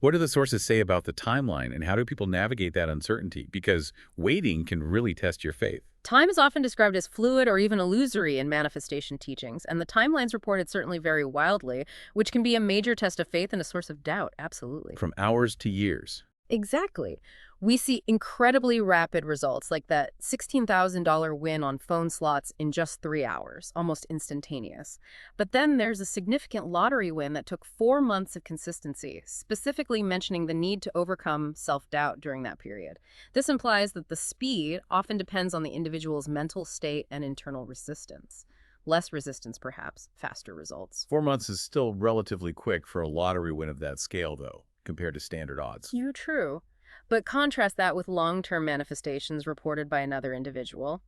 What do the sources say about the timeline, and how do people navigate that uncertainty? Because waiting can really test your faith. Time is often described as fluid or even illusory in manifestation teachings, and the timelines reported certainly vary wildly, which can be a major test of faith and a source of doubt, absolutely. From hours to years. Exactly. We see incredibly rapid results, like that $16,000 win on phone slots in just 3 hours, almost instantaneous. But then there's a significant lottery win that took 4 months of consistency, specifically mentioning the need to overcome self-doubt during that period. This implies that the speed often depends on the individual's mental state and internal resistance. Less resistance, perhaps, faster results. 4 months is still relatively quick for a lottery win of that scale, though, compared to standard odds. True. But contrast that with long-term manifestations reported by another individual.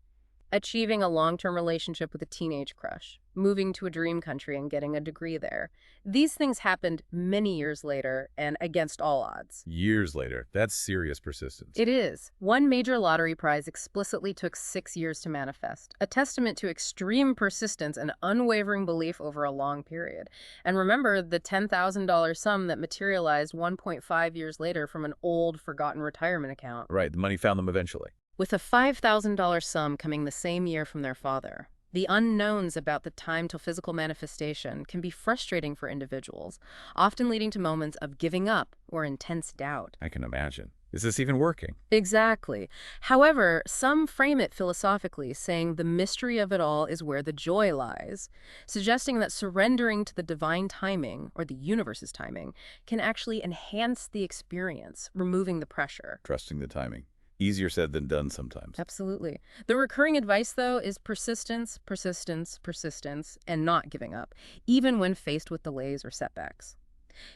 Achieving a long-term relationship with a teenage crush, moving to a dream country and getting a degree there. These things happened many years later and against all odds. Years later, that's serious persistence. It is. One major lottery prize explicitly took 6 years to manifest, a testament to extreme persistence and unwavering belief over a long period. And remember the $10,000 sum that materialized 1.5 years later from an old, forgotten retirement account. Right, the money found them eventually. With a $5,000 sum coming the same year from their father. The unknowns about the time till physical manifestation can be frustrating for individuals, often leading to moments of giving up or intense doubt. I can imagine. Is this even working? Exactly. However, some frame it philosophically, saying the mystery of it all is where the joy lies, suggesting that surrendering to the divine timing, or the universe's timing, can actually enhance the experience, removing the pressure. Trusting the timing. Easier said than done sometimes. Absolutely. The recurring advice, though, is persistence, persistence, persistence, and not giving up, even when faced with delays or setbacks.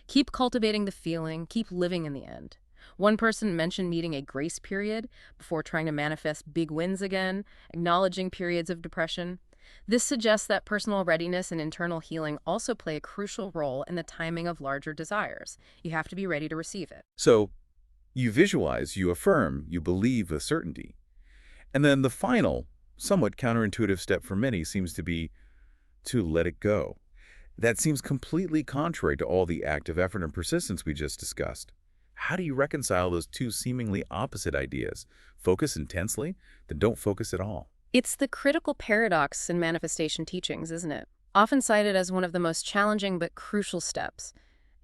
Keep cultivating the feeling, keep living in the end. One person mentioned needing a grace period before trying to manifest big wins again, acknowledging periods of depression. This suggests that personal readiness and internal healing also play a crucial role in the timing of larger desires. You have to be ready to receive it. So, you visualize, you affirm, you believe with certainty. And then the final, somewhat counterintuitive step for many seems to be to let it go. That seems completely contrary to all the active effort and persistence we just discussed. How do you reconcile those two seemingly opposite ideas? Focus intensely, then don't focus at all. It's the critical paradox in manifestation teachings, isn't it? Often cited as one of the most challenging but crucial steps.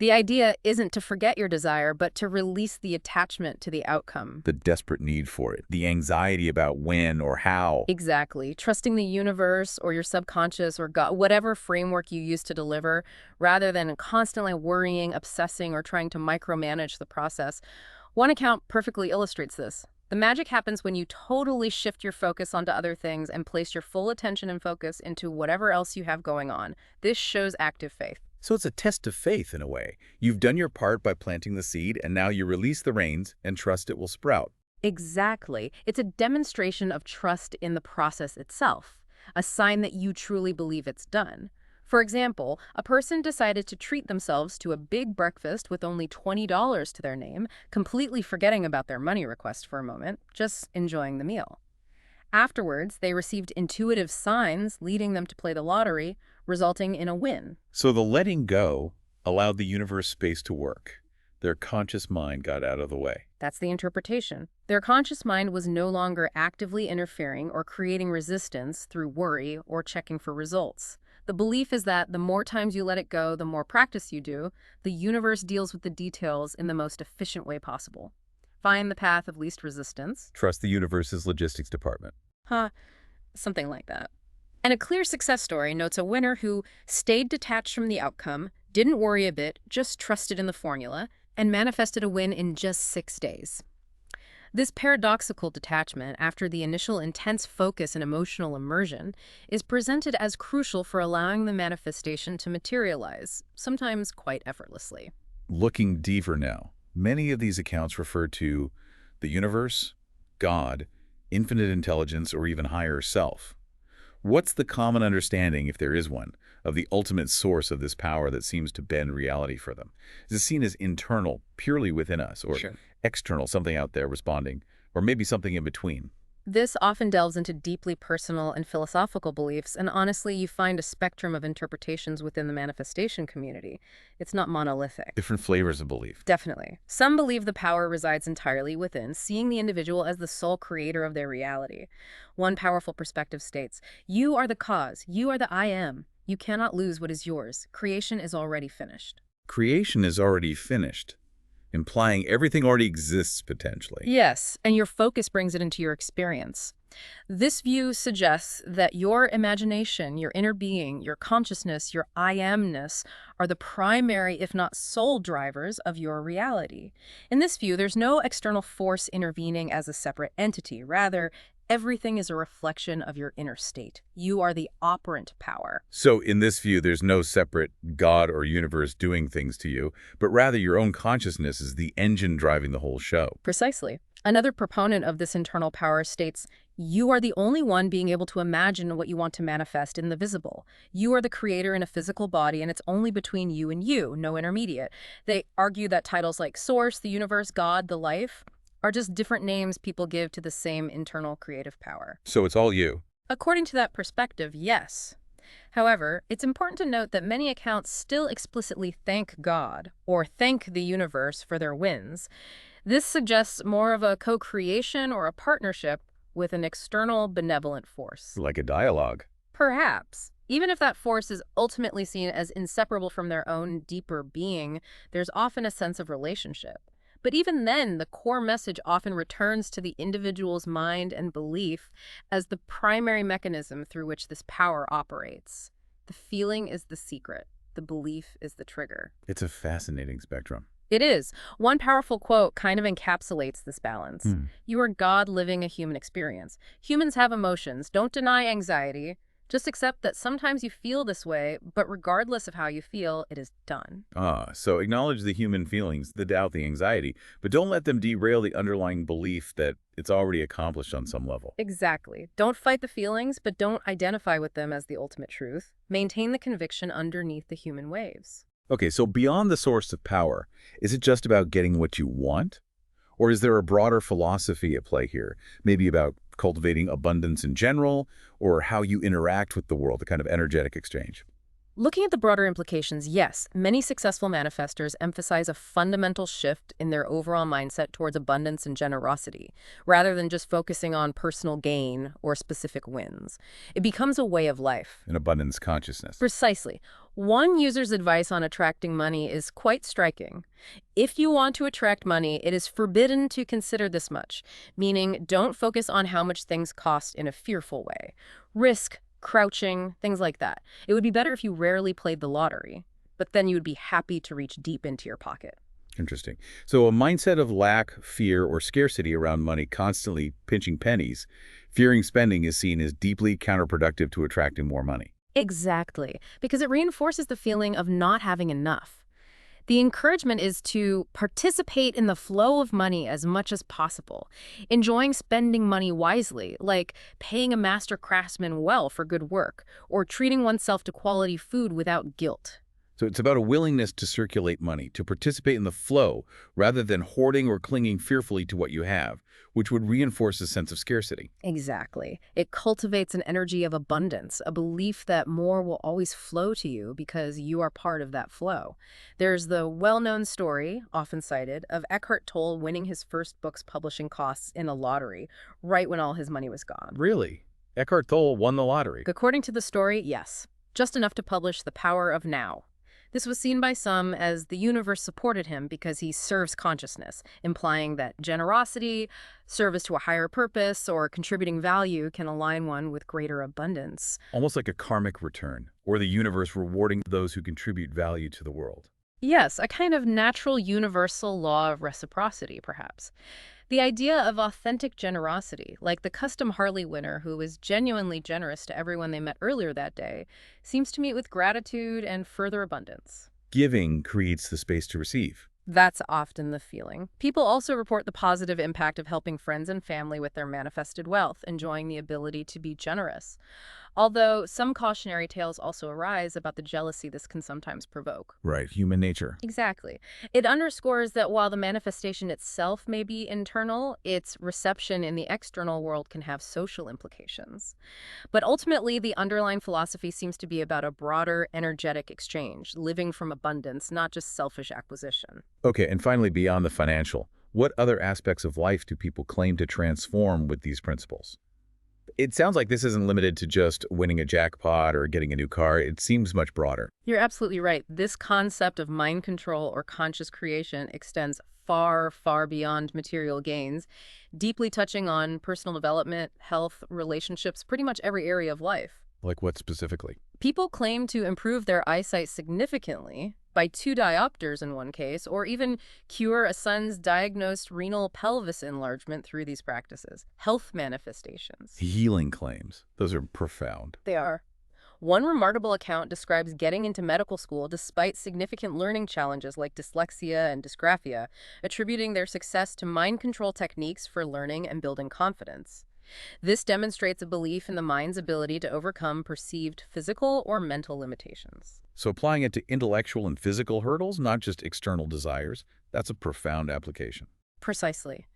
The idea isn't to forget your desire, but to release the attachment to the outcome. The desperate need for it, the anxiety about when or how. Exactly. Trusting the universe or your subconscious or God, whatever framework you use to deliver, rather than constantly worrying, obsessing, or trying to micromanage the process. One account perfectly illustrates this. The magic happens when you totally shift your focus onto other things and place your full attention and focus into whatever else you have going on. This shows active faith. So it's a test of faith in a way. You've done your part by planting the seed, and now you release the reins and trust it will sprout. Exactly. It's a demonstration of trust in the process itself, a sign that you truly believe it's done. For example, a person decided to treat themselves to a big breakfast with only $20 to their name, completely forgetting about their money request for a moment, just enjoying the meal. Afterwards, they received intuitive signs leading them to play the lottery, resulting in a win. So the letting go allowed the universe space to work. Their conscious mind got out of the way. That's the interpretation. Their conscious mind was no longer actively interfering or creating resistance through worry or checking for results. The belief is that the more times you let it go, the more practice you do, the universe deals with the details in the most efficient way possible. Find the path of least resistance. Trust the universe's logistics department. Something like that. And a clear success story notes a winner who stayed detached from the outcome, didn't worry a bit, just trusted in the formula, and manifested a win in just 6 days. This paradoxical detachment, after the initial intense focus and emotional immersion, is presented as crucial for allowing the manifestation to materialize, sometimes quite effortlessly. Looking deeper now, many of these accounts refer to the universe, God, infinite intelligence, or even higher self. What's the common understanding, if there is one, of the ultimate source of this power that seems to bend reality for them? Is it seen as internal, purely within us, or external, something out there responding, or maybe something in between? This often delves into deeply personal and philosophical beliefs, and honestly, you find a spectrum of interpretations within the manifestation community. It's not monolithic. Different flavors of belief. Definitely. Some believe the power resides entirely within, seeing the individual as the sole creator of their reality. One powerful perspective states, "You are the cause. You are the I am. You cannot lose what is yours. Creation is already finished." Creation is already finished, implying everything already exists potentially. Yes, and your focus brings it into your experience. This view suggests that your imagination, your inner being, your consciousness, your I amness are the primary, if not sole, drivers of your reality. In this view, there's no external force intervening as a separate entity. Rather, everything is a reflection of your inner state. You are the operant power. So in this view, there's no separate God or universe doing things to you, but rather your own consciousness is the engine driving the whole show. Precisely. Another proponent of this internal power states, you are the only one being able to imagine what you want to manifest in the visible. You are the creator in a physical body, and it's only between you and you, no intermediate. They argue that titles like Source, the universe, God, the life, are just different names people give to the same internal creative power. So it's all you. According to that perspective, yes. However, it's important to note that many accounts still explicitly thank God or thank the universe for their wins. This suggests more of a co-creation or a partnership with an external benevolent force. Like a dialogue. Perhaps. Even if that force is ultimately seen as inseparable from their own deeper being, there's often a sense of relationship. But even then, the core message often returns to the individual's mind and belief as the primary mechanism through which this power operates. The feeling is the secret. The belief is the trigger. It's a fascinating spectrum. It is. One powerful quote kind of encapsulates this balance. You are God living a human experience. Humans have emotions. Don't deny anxiety. Just accept that sometimes you feel this way, but regardless of how you feel, it is done. So acknowledge the human feelings, the doubt, the anxiety, but don't let them derail the underlying belief that it's already accomplished on some level. Exactly. Don't fight the feelings, but don't identify with them as the ultimate truth. Maintain the conviction underneath the human waves. Okay, so beyond the source of power, is it just about getting what you want? Or is there a broader philosophy at play here? Maybe about cultivating abundance in general, or how you interact with the world, a kind of energetic exchange? Looking at the broader implications, yes, many successful manifestors emphasize a fundamental shift in their overall mindset towards abundance and generosity, rather than just focusing on personal gain or specific wins. It becomes a way of life. An abundance consciousness. Precisely. One user's advice on attracting money is quite striking. If you want to attract money, it is forbidden to consider this much, meaning don't focus on how much things cost in a fearful way. Risk, crouching, things like that. It would be better if you rarely played the lottery, but then you would be happy to reach deep into your pocket. Interesting. So a mindset of lack, fear, or scarcity around money, constantly pinching pennies, fearing spending is seen as deeply counterproductive to attracting more money. Exactly, because it reinforces the feeling of not having enough. The encouragement is to participate in the flow of money as much as possible, enjoying spending money wisely, like paying a master craftsman well for good work, or treating oneself to quality food without guilt. So it's about a willingness to circulate money, to participate in the flow, rather than hoarding or clinging fearfully to what you have, which would reinforce a sense of scarcity. Exactly. It cultivates an energy of abundance, a belief that more will always flow to you because you are part of that flow. There's the well-known story, often cited, of Eckhart Tolle winning his first book's publishing costs in a lottery, right when all his money was gone. Really? Eckhart Tolle won the lottery. According to the story, yes. Just enough to publish The Power of Now. This was seen by some as the universe supported him because he serves consciousness, implying that generosity, service to a higher purpose, or contributing value can align one with greater abundance. Almost like a karmic return, or the universe rewarding those who contribute value to the world. Yes, a kind of natural universal law of reciprocity, perhaps. The idea of authentic generosity, like the custom Harley winner who was genuinely generous to everyone they met earlier that day, seems to meet with gratitude and further abundance. Giving creates the space to receive. That's often the feeling. People also report the positive impact of helping friends and family with their manifested wealth, enjoying the ability to be generous. Although some cautionary tales also arise about the jealousy this can sometimes provoke. Right, human nature. Exactly. It underscores that while the manifestation itself may be internal, its reception in the external world can have social implications. But ultimately, the underlying philosophy seems to be about a broader, energetic exchange, living from abundance, not just selfish acquisition. Okay, and finally, beyond the financial, what other aspects of life do people claim to transform with these principles? It sounds like this isn't limited to just winning a jackpot or getting a new car. It seems much broader. You're absolutely right. This concept of mind control or conscious creation extends far, far beyond material gains, deeply touching on personal development, health, relationships, pretty much every area of life. Like what specifically? People claim to improve their eyesight significantly by 2 diopters in one case, or even cure a son's diagnosed renal pelvis enlargement through these practices. Health manifestations. Healing claims. Those are profound. They are. One remarkable account describes getting into medical school despite significant learning challenges like dyslexia and dysgraphia, attributing their success to mind control techniques for learning and building confidence. This demonstrates a belief in the mind's ability to overcome perceived physical or mental limitations. So applying it to intellectual and physical hurdles, not just external desires, that's a profound application. Precisely.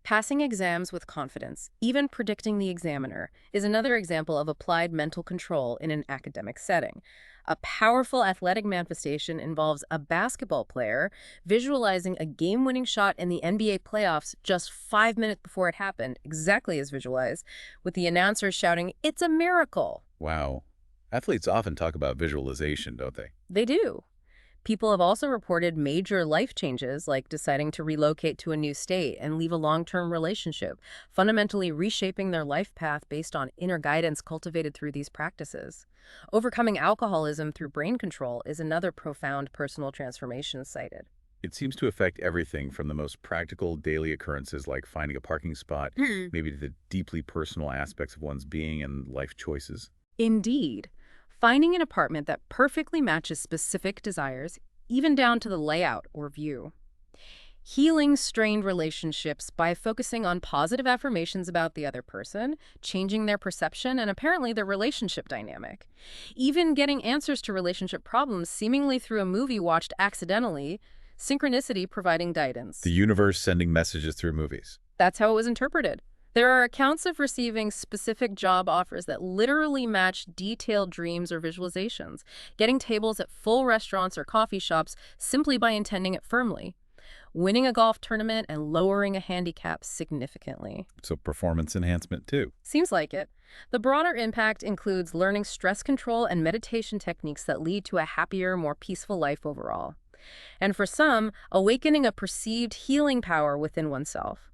Passing exams with confidence, even predicting the examiner, is another example of applied mental control in an academic setting. A powerful athletic manifestation involves a basketball player visualizing a game-winning shot in the NBA playoffs just 5 minutes before it happened, exactly as visualized, with the announcers shouting, "It's a miracle!" Wow. Athletes often talk about visualization, don't they? They do. People have also reported major life changes, like deciding to relocate to a new state and leave a long-term relationship, fundamentally reshaping their life path based on inner guidance cultivated through these practices. Overcoming alcoholism through brain control is another profound personal transformation cited. It seems to affect everything from the most practical daily occurrences like finding a parking spot, maybe to the deeply personal aspects of one's being and life choices. Indeed. Finding an apartment that perfectly matches specific desires, even down to the layout or view. Healing strained relationships by focusing on positive affirmations about the other person, changing their perception, and apparently their relationship dynamic. Even getting answers to relationship problems seemingly through a movie watched accidentally, synchronicity providing guidance. The universe sending messages through movies. That's how it was interpreted. There are accounts of receiving specific job offers that literally match detailed dreams or visualizations, getting tables at full restaurants or coffee shops simply by intending it firmly, winning a golf tournament and lowering a handicap significantly. So performance enhancement too. Seems like it. The broader impact includes learning stress control and meditation techniques that lead to a happier, more peaceful life overall. And for some, awakening a perceived healing power within oneself.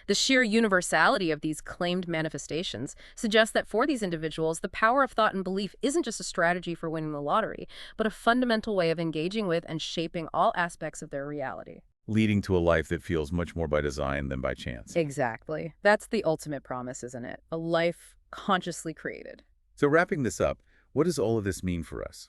The sheer universality of these claimed manifestations suggests that for these individuals, the power of thought and belief isn't just a strategy for winning the lottery, but a fundamental way of engaging with and shaping all aspects of their reality. Leading to a life that feels much more by design than by chance. Exactly. That's the ultimate promise, isn't it? A life consciously created. So wrapping this up, what does all of this mean for us?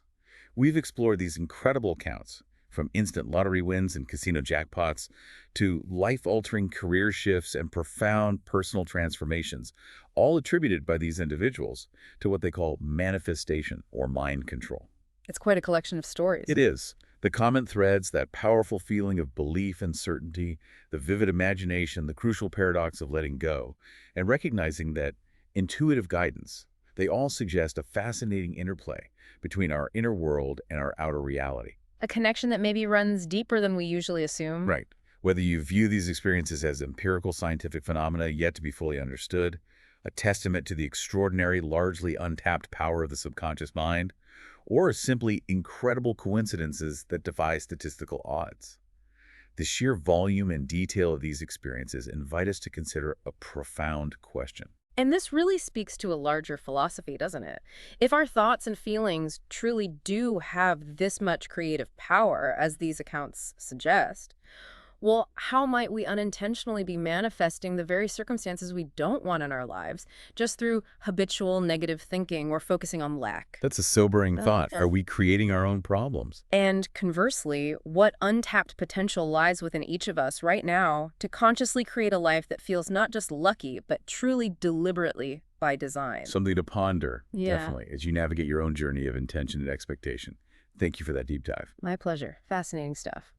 We've explored these incredible accounts, from instant lottery wins and casino jackpots to life-altering career shifts and profound personal transformations, all attributed by these individuals to what they call manifestation or mind control. It's quite a collection of stories. It is. The common threads, that powerful feeling of belief and certainty, the vivid imagination, the crucial paradox of letting go, and recognizing that intuitive guidance, they all suggest a fascinating interplay between our inner world and our outer reality. A connection that maybe runs deeper than we usually assume. Right. Whether you view these experiences as empirical scientific phenomena yet to be fully understood, a testament to the extraordinary, largely untapped power of the subconscious mind, or simply incredible coincidences that defy statistical odds. The sheer volume and detail of these experiences invite us to consider a profound question. And this really speaks to a larger philosophy, doesn't it? If our thoughts and feelings truly do have this much creative power, as these accounts suggest, well, how might we unintentionally be manifesting the very circumstances we don't want in our lives just through habitual negative thinking or focusing on lack? That's a sobering thought. Are we creating our own problems? And conversely, what untapped potential lies within each of us right now to consciously create a life that feels not just lucky, but truly deliberately by design. Something to ponder, Yeah. definitely, as you navigate your own journey of intention and expectation. Thank you for that deep dive. My pleasure. Fascinating stuff.